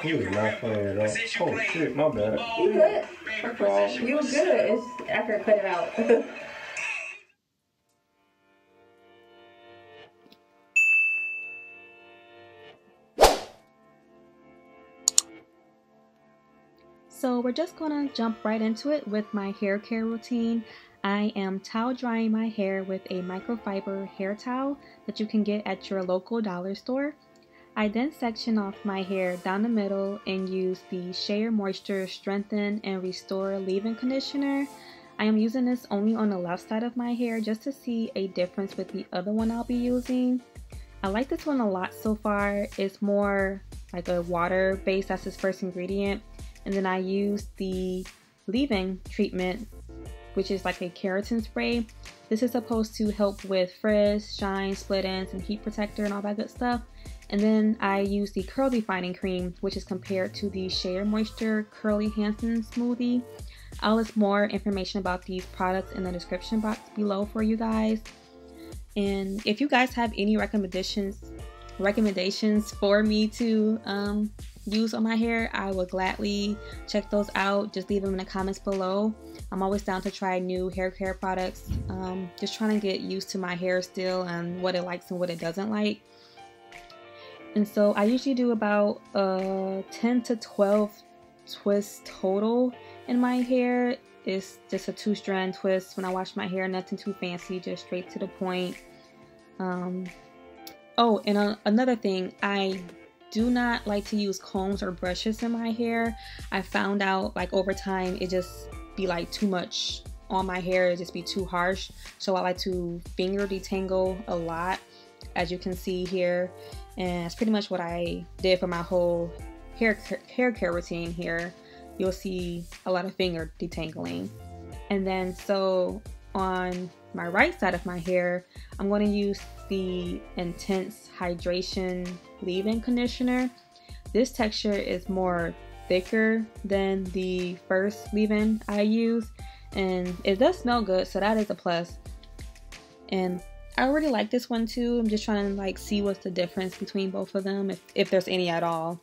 You was not playing at all. Oh shit, my bad. You good? You was good. It's after I cut it out. So we're just gonna jump right into it with my hair care routine. I am towel drying my hair with a microfiber hair towel that you can get at your local dollar store. I then section off my hair down the middle and use the Shea Moisture Strengthen and Restore Leave-In Conditioner. I am using this only on the left side of my hair just to see a difference with the other one I'll be using. I like this one a lot so far. It's more like a water base, that's its first ingredient. And then I use the leave-in treatment, which is like a keratin spray. This is supposed to help with frizz, shine, split ends, and heat protector and all that good stuff. And then I use the curl defining cream, which is compared to the Shea Moisture Curly Hansen Smoothie. I'll list more information about these products in the description box below for you guys. And if you guys have any recommendations for me to use on my hair, I would gladly check those out. Just leave them in the comments below. I'm always down to try new hair care products. Just trying to get used to my hair still and what it likes and what it doesn't like. And so I usually do about 10 to 12 twists total in my hair. It's just a 2-strand twist when I wash my hair, nothing too fancy, just straight to the point. Oh, and another thing, I do not like to use combs or brushes in my hair. I found out like over time it just be like too much on my hair, it just be too harsh. So I like to finger detangle a lot, as you can see here. And that's pretty much what I did for my whole hair care routine here. You'll see a lot of finger detangling. And then so on my right side of my hair, I'm going to use the Intense Hydration Leave-In Conditioner. This texture is more thicker than the first leave-in I used, and it does smell good, so that is a plus. And I already like this one too. I'm just trying to like see what's the difference between both of them, if there's any at all.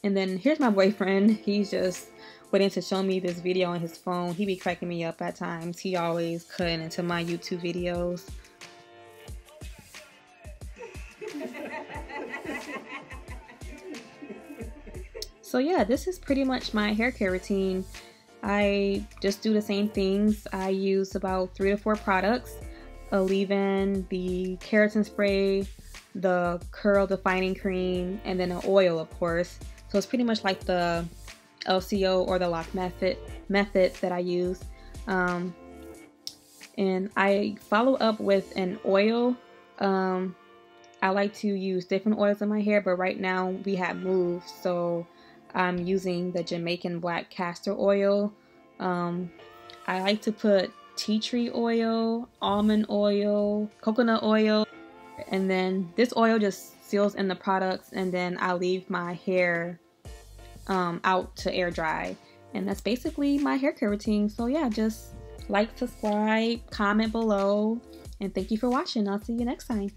And then here's my boyfriend. He's just waiting to show me this video on his phone. He be cracking me up at times. He always cutting into my YouTube videos. So yeah, this is pretty much my hair care routine. I just do the same things. I use about 3 to 4 products. A leave-in, the keratin spray, the curl defining cream, and then an oil, of course. So it's pretty much like the LCO or the lock method that I use. And I follow up with an oil. I like to use different oils in my hair, but right now we have moved, so I'm using the Jamaican black castor oil. I like to put tea tree oil, almond oil, coconut oil, and then this oil just seals in the products, and then I leave my hair out to air dry. And that's basically my hair care routine. So yeah, just like, subscribe, comment below, and thank you for watching. I'll see you next time.